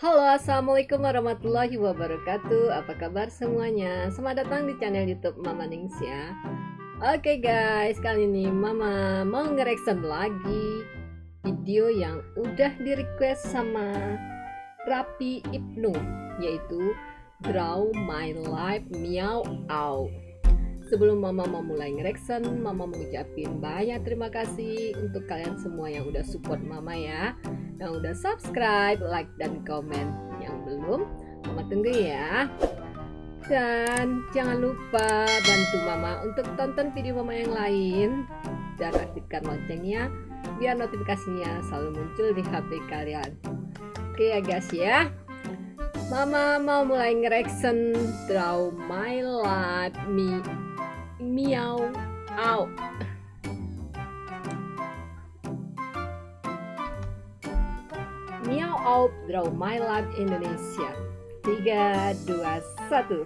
Halo, assalamualaikum warahmatullahi wabarakatuh. Apa kabar semuanya? Selamat datang di channel YouTube Mama Nings ya. Oke guys, kali ini Mama mau nge-reaction lagi video yang udah di request sama Rapi Ibnu, yaitu Draw My Life Meow Out. Sebelum Mama mau mulai nge-reaction, Mama mau ngucapin banyak terima kasih untuk kalian semua yang udah support Mama ya, yang udah subscribe, like, dan komen. Yang belum, Mama tunggu ya. Dan jangan lupa bantu Mama untuk tonton video Mama yang lain dan aktifkan loncengnya biar notifikasinya selalu muncul di HP kalian. Oke ya guys ya, Mama mau mulai nge-reaction Draw My Life Meow Out. Meow Out Draw My Life Indonesia. 3, 2, 1.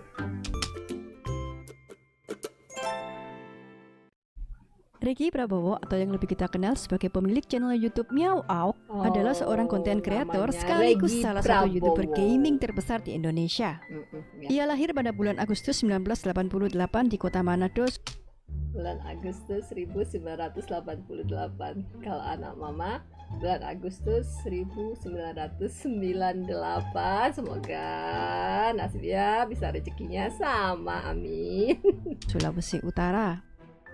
Reggy Prabowo atau yang lebih kita kenal sebagai pemilik channel YouTube Meow Out adalah seorang konten kreator sekaligus Reggy salah satu Prabowo. YouTuber gaming terbesar di Indonesia. Ya. Ia lahir pada bulan Agustus 1988 di kota Manado. Bulan Agustus 1988. Kalau anak Mama bulan Agustus 1998. Semoga nasibnya bisa rezekinya sama, amin. Sulawesi Utara.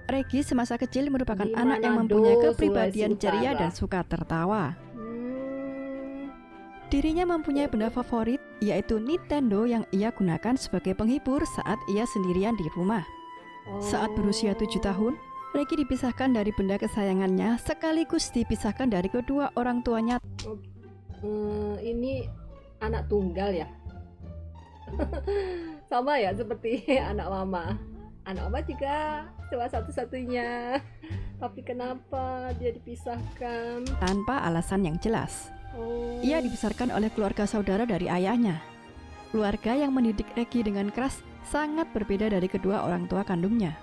Reggy semasa kecil merupakan Di anak yang Manado, mempunyai kepribadian Sulawesi ceria Utara. dan suka tertawa. Hmm, Dirinya mempunyai benda favorit yaitu Nintendo yang ia gunakan sebagai penghibur saat ia sendirian di rumah. Saat berusia 7 tahun, Reggy dipisahkan dari benda kesayangannya sekaligus dipisahkan dari kedua orang tuanya. Ini anak tunggal ya. Sama ya seperti anak Mama. Anak Mama juga cuma satu-satunya. Tapi kenapa dia dipisahkan? Tanpa alasan yang jelas. Oh. Ia dibesarkan oleh keluarga saudara dari ayahnya. Keluarga yang mendidik Reggy dengan keras sangat berbeda dari kedua orang tua kandungnya.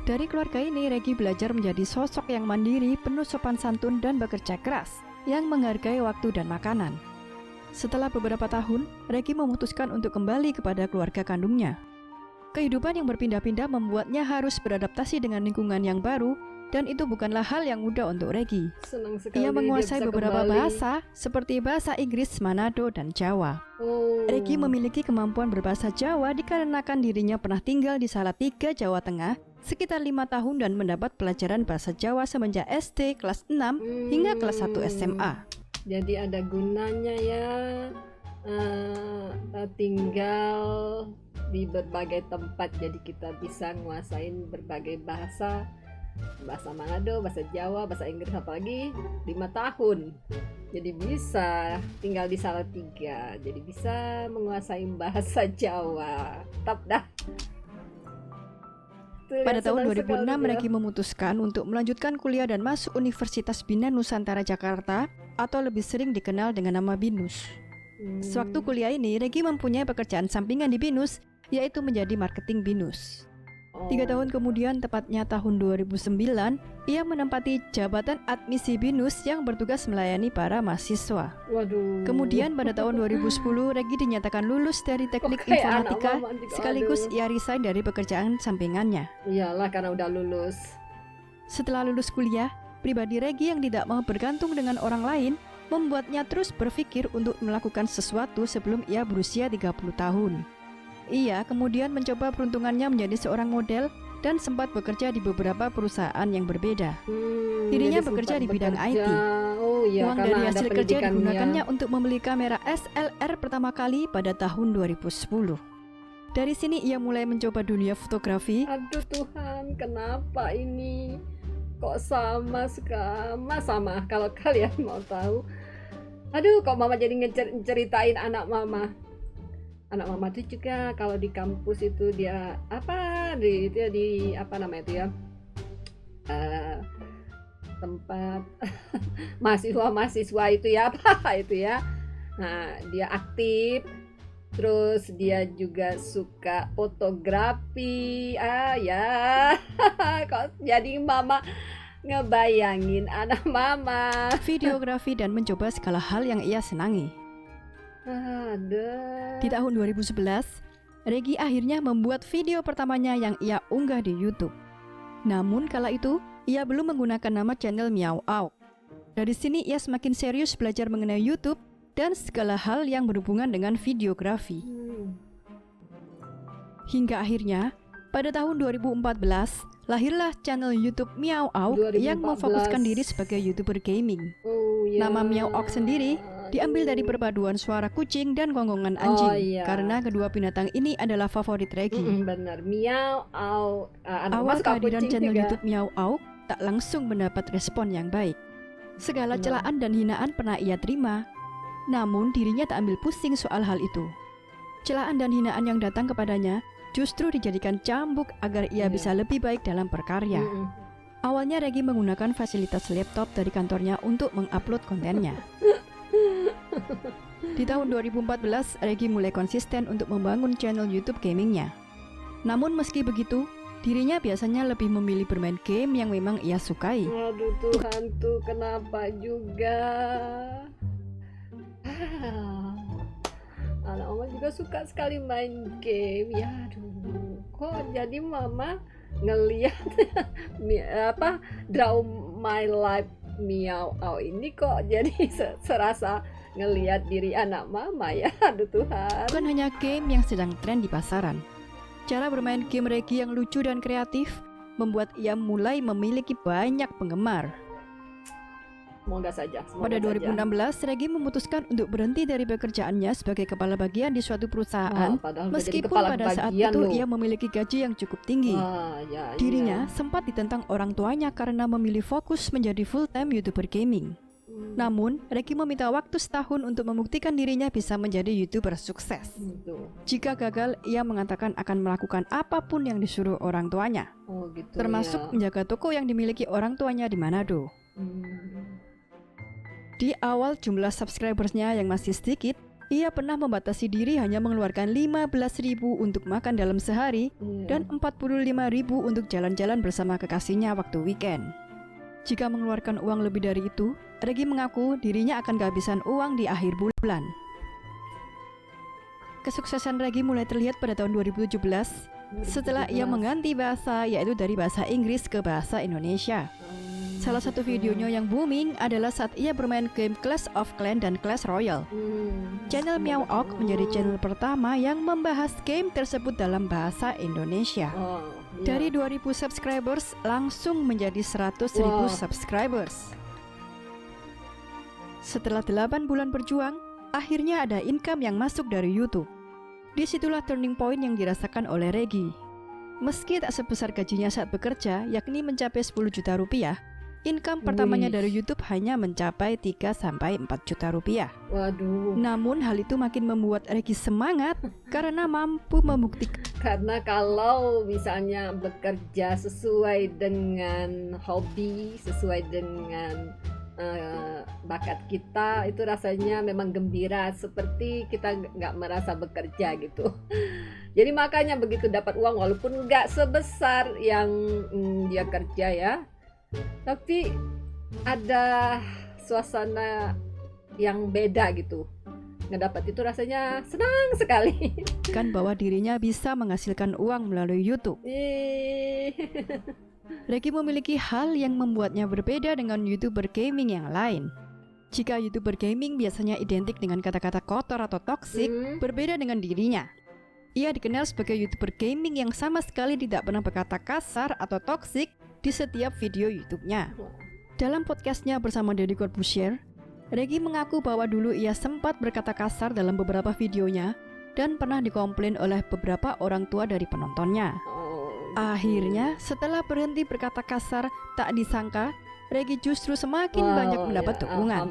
Dari keluarga ini, Reggy belajar menjadi sosok yang mandiri, penuh sopan santun dan bekerja keras, yang menghargai waktu dan makanan. Setelah beberapa tahun, Reggy memutuskan untuk kembali kepada keluarga kandungnya. Kehidupan yang berpindah-pindah membuatnya harus beradaptasi dengan lingkungan yang baru, dan itu bukanlah hal yang mudah untuk Reggy. Senang sekali Ia menguasai dia bisa beberapa kembali. bahasa seperti bahasa Inggris, Manado, dan Jawa. Reggy memiliki kemampuan berbahasa Jawa dikarenakan dirinya pernah tinggal di Salatiga, Jawa Tengah sekitar 5 tahun dan mendapat pelajaran bahasa Jawa semenjak SD kelas 6 hingga kelas 1 SMA. Jadi ada gunanya ya tinggal di berbagai tempat, jadi kita bisa nguasain berbagai bahasa Manado, bahasa Jawa, bahasa Inggris, apalagi 5 tahun. Jadi bisa tinggal di Salatiga, jadi bisa menguasai bahasa Jawa. Tap dah. Pada tahun Senang 2006, sekali Reggy memutuskan untuk melanjutkan kuliah dan masuk Universitas Bina Nusantara Jakarta atau lebih sering dikenal dengan nama BINUS. Sewaktu kuliah ini, Reggy mempunyai pekerjaan sampingan di BINUS, yaitu menjadi marketing BINUS. 3 tahun kemudian, tepatnya tahun 2009, ia menempati jabatan admisi BINUS yang bertugas melayani para mahasiswa. Waduh. Kemudian pada tahun 2010, Reggy dinyatakan lulus dari teknik Kayak informatika, anak Mama juga, sekaligus aduh. ia resign dari pekerjaan sampingannya. Iyalah karena udah lulus. Setelah lulus kuliah, pribadi Reggy yang tidak mau bergantung dengan orang lain membuatnya terus berpikir untuk melakukan sesuatu sebelum ia berusia 30 tahun. Ia kemudian mencoba peruntungannya menjadi seorang model dan sempat bekerja di beberapa perusahaan yang berbeda. Dirinya Jadi bekerja sempat di bidang bekerja. IT. Oh iya, Uang karena dari ada hasil kerja pendidikannya. digunakannya untuk membeli kamera SLR pertama kali pada tahun 2010. Dari sini ia mulai mencoba dunia fotografi. Aduh Tuhan, kenapa ini kok sama kalau kalian mau tahu. Aduh, kok Mama jadi ngeceritain anak Mama. Anak Mama itu juga kalau di kampus itu dia di apa namanya itu ya, tempat mahasiswa itu ya, apa itu ya. Nah, dia aktif, terus dia juga suka fotografi. Ya kok jadi Mama Ngebayangin anak mama. videografi dan mencoba segala hal yang ia senangi. Aduh. Di tahun 2011, Regi akhirnya membuat video pertamanya yang ia unggah di YouTube. Namun kala itu, ia belum menggunakan nama channel Meow Auk. Dari sini ia semakin serius belajar mengenai YouTube dan segala hal yang berhubungan dengan videografi. Hingga akhirnya, pada tahun 2014, lahirlah channel YouTube Meow Auk yang 2014. memfokuskan diri sebagai YouTuber gaming. Nama Meow Auk sendiri diambil dari perpaduan suara kucing dan gonggongan anjing, karena kedua binatang ini adalah favorit Regi. Benar, Meow Auk. Awal kehadiran channel YouTube Meow Auk tak langsung mendapat respon yang baik. Segala celaan dan hinaan pernah ia terima, namun dirinya tak ambil pusing soal hal itu. Celaan dan hinaan yang datang kepadanya justru dijadikan cambuk agar ia bisa lebih baik dalam berkarya. Awalnya Regi menggunakan fasilitas laptop dari kantornya untuk mengupload kontennya. Di tahun 2014, Regi mulai konsisten untuk membangun channel YouTube gamingnya. Namun meski begitu, dirinya biasanya lebih memilih bermain game yang memang ia sukai. Aduh Tuhan tuh, kenapa juga? Anak mama juga suka sekali main game. Ya aduh, kok jadi mama ngeliat Draw My Life Meow Auk ini kok jadi serasa ngeliat diri anak mama ya. Aduh Tuhan. Bukan hanya game yang sedang tren di pasaran. Cara bermain game Regi yang lucu dan kreatif membuat ia mulai memiliki banyak penggemar. Semoga saja. Pada 2016, Regi memutuskan untuk berhenti dari pekerjaannya sebagai kepala bagian di suatu perusahaan, meskipun pada saat itu ia memiliki gaji yang cukup tinggi. Dirinya sempat ditentang orang tuanya karena memilih fokus menjadi full-time YouTuber gaming. Namun, Regi meminta waktu setahun untuk membuktikan dirinya bisa menjadi YouTuber sukses. Jika gagal, ia mengatakan akan melakukan apapun yang disuruh orang tuanya, termasuk menjaga toko yang dimiliki orang tuanya di Manado. Di awal jumlah subscribersnya yang masih sedikit, ia pernah membatasi diri hanya mengeluarkan 15.000 untuk makan dalam sehari dan 45.000 untuk jalan-jalan bersama kekasihnya waktu weekend. Jika mengeluarkan uang lebih dari itu, Regi mengaku dirinya akan kehabisan uang di akhir bulan. Kesuksesan Regi mulai terlihat pada tahun 2017 setelah ia mengganti bahasa, yaitu dari bahasa Inggris ke bahasa Indonesia. Salah satu videonya yang booming adalah saat ia bermain game Clash of Clans dan Clash Royale. Channel Meow Auk menjadi channel pertama yang membahas game tersebut dalam bahasa Indonesia. Dari 2.000 subscribers langsung menjadi 100.000 subscribers. Setelah 8 bulan berjuang, akhirnya ada income yang masuk dari YouTube. Disitulah turning point yang dirasakan oleh Regi. Meski tak sebesar gajinya saat bekerja, yakni mencapai 10 juta rupiah, income pertamanya dari YouTube hanya mencapai 3-4 juta rupiah. Waduh. Namun hal itu makin membuat Regi semangat karena mampu membuktikan. Karena kalau misalnya bekerja sesuai dengan hobi, sesuai dengan bakat kita, itu rasanya memang gembira, seperti kita nggak merasa bekerja gitu. Jadi makanya begitu dapat uang, walaupun nggak sebesar yang dia kerja ya, tapi ada suasana yang beda gitu. Ngedapat itu rasanya senang sekali. Kan bahwa dirinya bisa menghasilkan uang melalui YouTube. Regi memiliki hal yang membuatnya berbeda dengan YouTuber gaming yang lain. Jika YouTuber gaming biasanya identik dengan kata-kata kotor atau toksik, berbeda dengan dirinya. Ia dikenal sebagai YouTuber gaming yang sama sekali tidak pernah berkata kasar atau toksik di setiap video YouTube-nya. Dalam podcastnya bersama Deddy Corbuzier, Regi mengaku bahwa dulu ia sempat berkata kasar dalam beberapa videonya dan pernah dikomplain oleh beberapa orang tua dari penontonnya. Akhirnya, setelah berhenti berkata kasar, tak disangka Regi justru semakin banyak mendapat dukungan.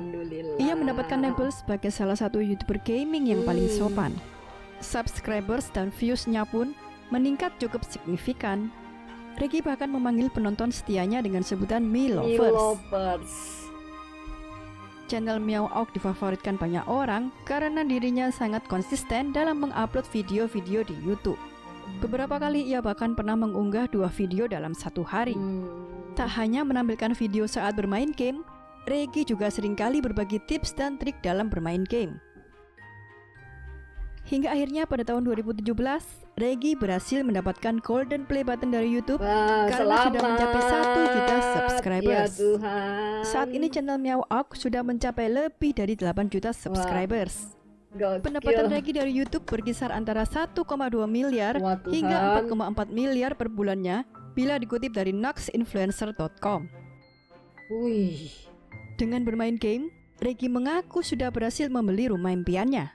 Ia mendapatkan label sebagai salah satu YouTuber gaming yang paling sopan. Subscribers dan views-nya pun meningkat cukup signifikan. Regi bahkan memanggil penonton setianya dengan sebutan Melovers. Channel Meow Auk difavoritkan banyak orang karena dirinya sangat konsisten dalam mengupload video-video di YouTube. Beberapa kali ia bahkan pernah mengunggah 2 video dalam satu hari. Tak hanya menampilkan video saat bermain game, Regi juga seringkali berbagi tips dan trik dalam bermain game. Hingga akhirnya pada tahun 2017, Regi berhasil mendapatkan Golden Play Button dari YouTube karena sudah mencapai 1 juta subscribers. Ya Tuhan. Saat ini channel Meow Auk sudah mencapai lebih dari 8 juta subscribers. Gokil. Pendapatan Regi dari YouTube berkisar antara 1,2 miliar hingga 4,4 miliar per bulannya bila dikutip dari noxinfluencer.com. Wih. Dengan bermain game, Regi mengaku sudah berhasil membeli rumah impiannya.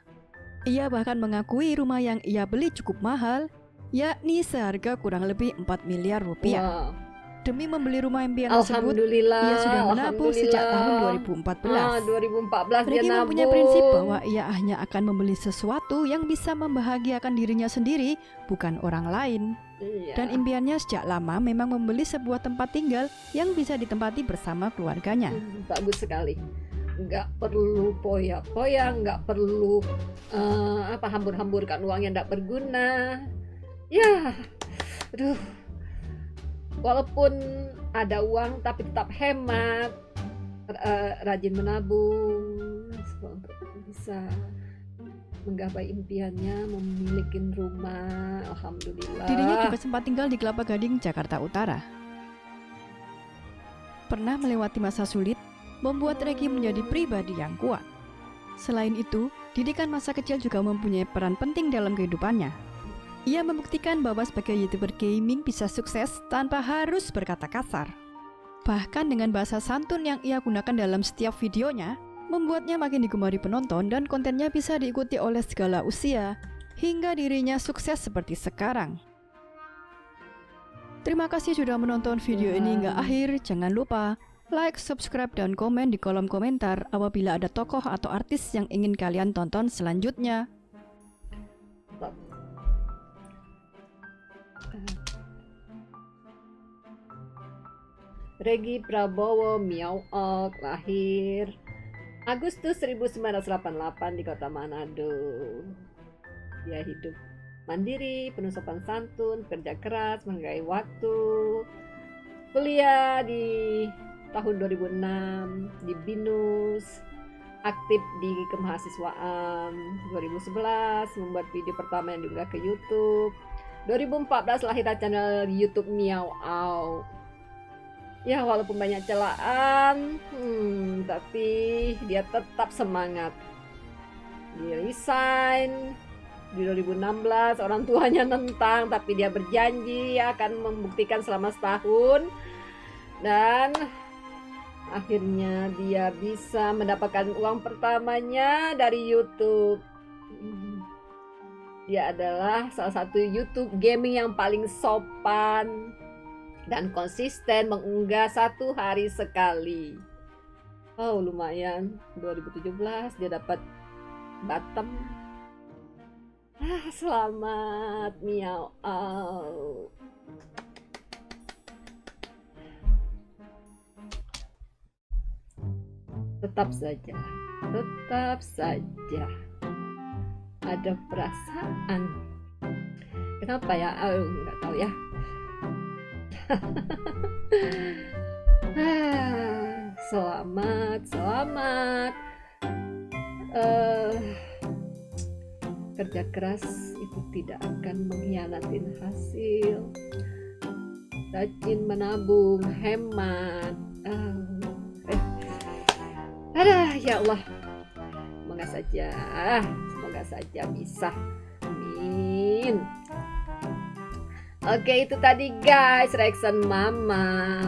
Ia bahkan mengakui rumah yang ia beli cukup mahal, yakni seharga kurang lebih 4 miliar rupiah. Wow. Demi membeli rumah impian tersebut, Alhamdulillah. ia sudah menabung sejak tahun 2014. 2014 dia Regi nabung. mempunyai prinsip bahwa ia hanya akan membeli sesuatu yang bisa membahagiakan dirinya sendiri, bukan orang lain. Iya. Dan impiannya sejak lama memang membeli sebuah tempat tinggal yang bisa ditempati bersama keluarganya. Bagus sekali. Nggak perlu poya-poya, nggak perlu hambur-hamburkan uang yang nggak berguna. Ya, aduh. Walaupun ada uang tapi tetap hemat, rajin menabung untuk bisa menggapai impiannya, memiliki rumah. Alhamdulillah. Dirinya juga sempat tinggal di Kelapa Gading, Jakarta Utara. Pernah melewati masa sulit, membuat Regi menjadi pribadi yang kuat. Selain itu, didikan masa kecil juga mempunyai peran penting dalam kehidupannya. Ia membuktikan bahwa sebagai YouTuber gaming bisa sukses tanpa harus berkata kasar. Bahkan dengan bahasa santun yang ia gunakan dalam setiap videonya, membuatnya makin digemari penonton dan kontennya bisa diikuti oleh segala usia, hingga dirinya sukses seperti sekarang. Terima kasih sudah menonton video ini hingga akhir. Jangan lupa like, subscribe, dan komen di kolom komentar apabila ada tokoh atau artis yang ingin kalian tonton selanjutnya. Regi Prabowo Meow Auk lahir Agustus 1988 di kota Manado. Dia hidup mandiri, penuh sopan santun, kerja keras, menghargai waktu. Kuliah di tahun 2006 di BINUS, aktif di kemahasiswaan 2011, membuat video pertama yang diunggah ke YouTube. 2014 lahir channel YouTube Meow Auk. Ya, walaupun banyak celaan, tapi dia tetap semangat. Dia resign di 2016, orang tuanya nentang, tapi dia berjanji akan membuktikan selama setahun. Dan akhirnya dia bisa mendapatkan uang pertamanya dari YouTube. Dia adalah salah satu YouTube gaming yang paling sopan dan konsisten, mengunggah 1 hari sekali. Oh, lumayan. 2017 dia dapat Batam. Selamat Meow Auk. Tetap saja ada perasaan. Kenapa ya? Nggak tahu ya. Selamat. Kerja keras itu tidak akan mengkhianati hasil. Rajin menabung, hemat. Ya Allah, semoga saja bisa. Amin. Oke, itu tadi guys reaction Mama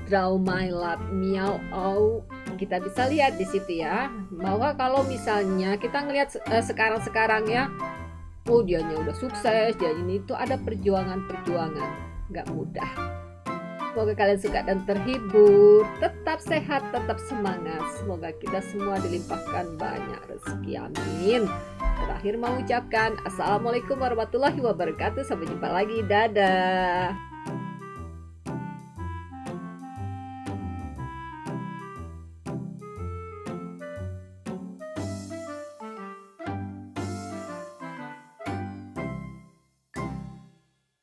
Draw My Love Meow Auk. Kita bisa lihat di situ ya, bahwa kalau misalnya kita ngelihat sekarang ya, dianya udah sukses, dia ini itu ada perjuangan, nggak mudah. Semoga kalian suka dan terhibur, tetap sehat, tetap semangat. Semoga kita semua dilimpahkan banyak rezeki, amin. Terakhir mau ucapkan Assalamualaikum warahmatullahi wabarakatuh. Sampai jumpa lagi, dadah.